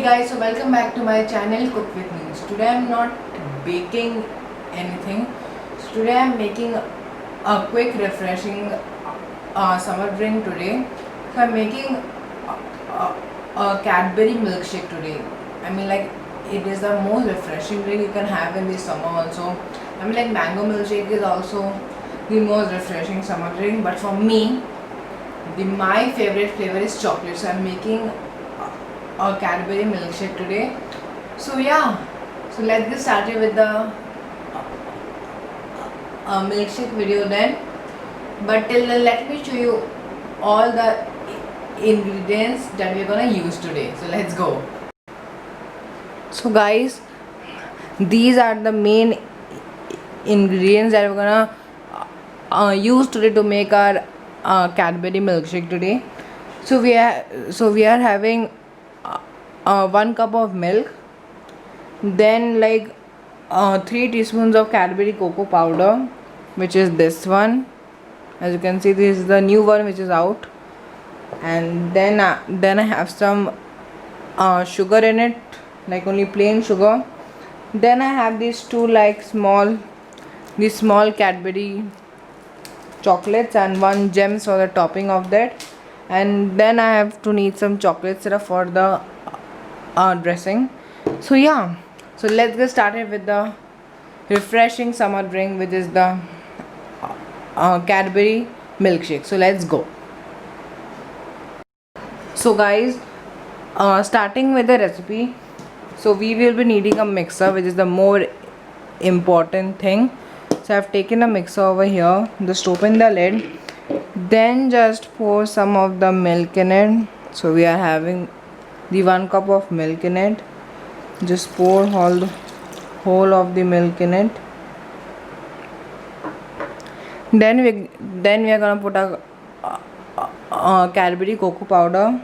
guys, so welcome back to my channel Cook with Me. So today I'm not baking anything. So today I'm making a quick refreshing summer drink today. So I'm making a Cadbury milkshake today. I mean, like, it is the most refreshing drink you can have in the summer also. I mean, like, mango milkshake is also the most refreshing summer drink, but for me, my favorite flavor is chocolate. So I'm making a Cadbury milkshake today. So yeah, so let's get started with the milkshake video then. But till then, let me show you all the ingredients that we're gonna use today. So let's go. So guys, these are the main ingredients that we're gonna use today to make our Cadbury milkshake today. So we are having 1 cup of milk, then like 3 teaspoons of Cadbury cocoa powder, which is this one. As you can see, this is the new one which is out, and then I have some sugar in it, like only plain sugar. Then I have these two these small Cadbury chocolates and one gems for the topping of that. And then I have to need some chocolate syrup for the dressing. So yeah, so let's get started with the refreshing summer drink, which is the Cadbury milkshake. So let's go. So guys, starting with the recipe, so we will be needing a mixer, which is the more important thing. So I've taken a mixer over here. Just open the lid, then just pour some of the milk in it. So we are having the 1 cup of milk in it. Just pour whole of the milk in it. Then we are gonna put a Cadbury cocoa powder.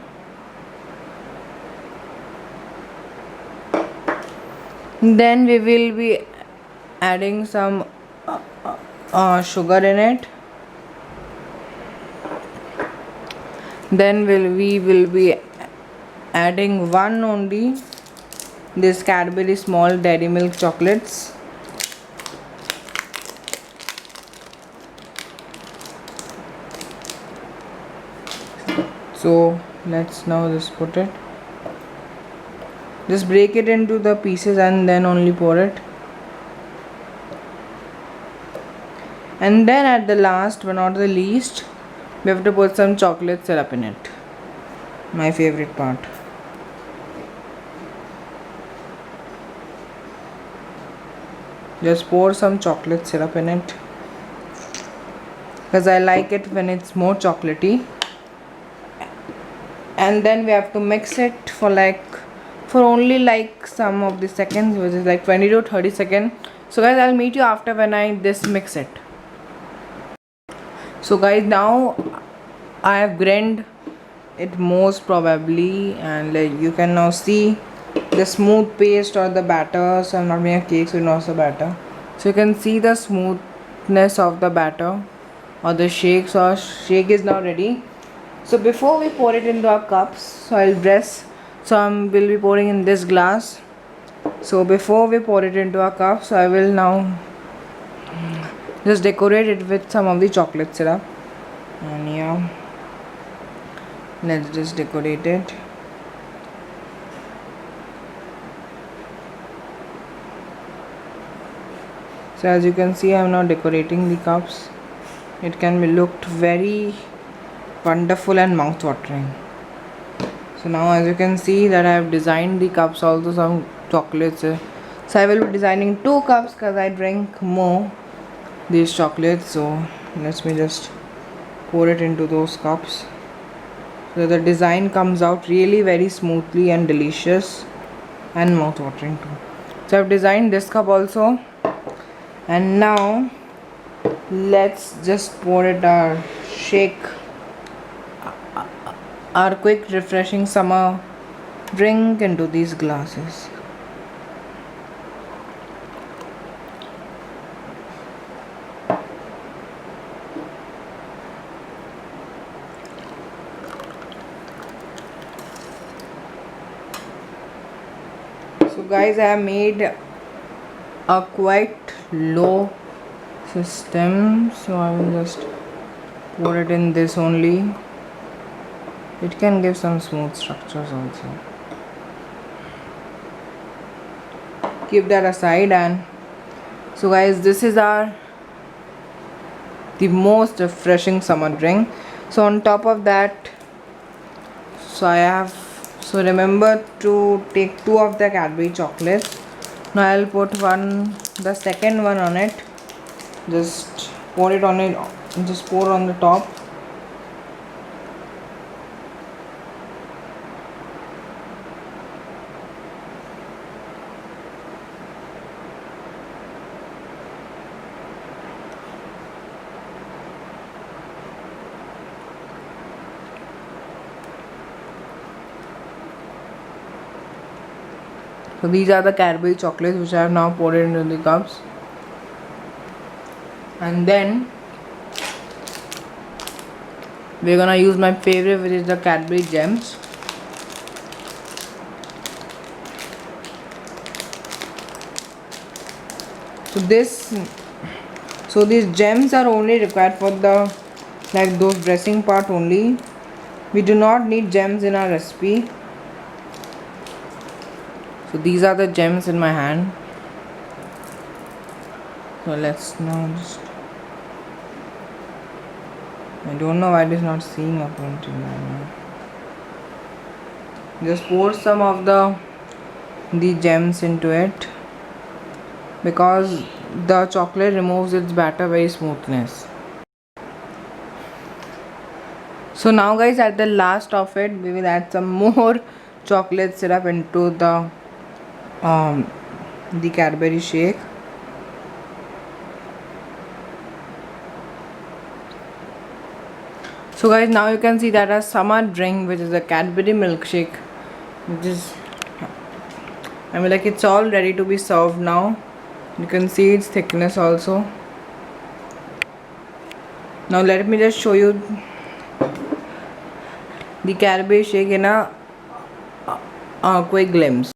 Then we will be adding some sugar in it. Then we will be adding one only this Cadbury small dairy milk chocolates. So let's now just put it. Just break it into the pieces and then only pour it. And then at the last but not the least, we have to put some chocolate syrup in it. My favorite part. Just pour some chocolate syrup in it, because I like it when it's more chocolatey. And then we have to mix it for only like some of the seconds, which is like 20 to 30 seconds. So guys, I'll meet you after when I mix it. So guys, now I have grained it most probably, and like you can now see the smooth paste or the batter. So I'm not making a cake, so not the batter. So you can see the smoothness of the batter or the shake. So our shake is now ready. So before we pour it into our cups, so I'll dress. So will be pouring in this glass. So before we pour it into our cups, so I will now just decorate it with some of the chocolate syrup. And yeah, let's just decorate it. So as you can see, I am now decorating the cups. It can be looked very wonderful and mouth-watering. So now as you can see that I have designed the cups also some chocolates. So I will be designing 2 cups because I drink more these chocolates. So let me just pour it into those cups. So the design comes out really very smoothly and delicious and mouth-watering too. So I've designed this cup also. And now let's just pour it our quick refreshing summer drink into these glasses. So guys, I have made a quite low system, so I will just pour it in this only. It can give some smooth structures also. Keep that aside. And so guys, this is the most refreshing summer drink. So on top of that, so remember to take 2 of the Cadbury chocolates. Now I'll put the second one on it. Just pour it on it, just pour on the top. So these are the Cadbury chocolates which I have now poured into the cups. And then we're gonna use my favorite, which is the Cadbury gems. So these gems are only required for the those dressing part only. We do not need gems in our recipe. So these are the gems in my hand. So let's now just, I don't know why it is not seeing up until now. Just pour some of the gems into it, because the chocolate removes its batter very smoothness. So now guys, at the last of it, we will add some more chocolate syrup into the Cadbury shake. So guys, now you can see that a summer drink, which is a Cadbury milkshake, which is, I mean, like, it's all ready to be served now. You can see its thickness also. Now let me just show you the Cadbury shake in a quick glimpse.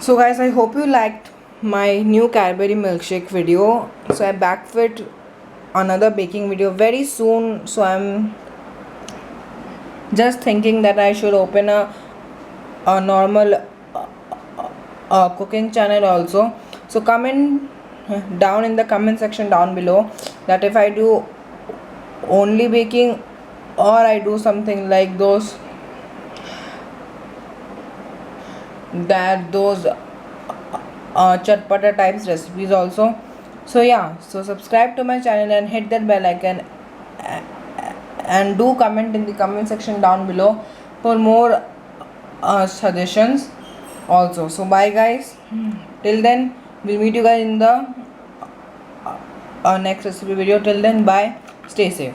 So guys, I hope you liked my new Cadbury milkshake video. So I'm back with another baking video very soon. So I'm just thinking that I should open a normal cooking channel also. So comment down in the comment section down below that if I do only baking, or I do something like those chatpata types recipes also. So yeah, so subscribe to my channel and hit that bell icon, and do comment in the comment section down below for more suggestions also. So bye guys, till then we'll meet you guys in the next recipe video. Till then, bye, stay safe.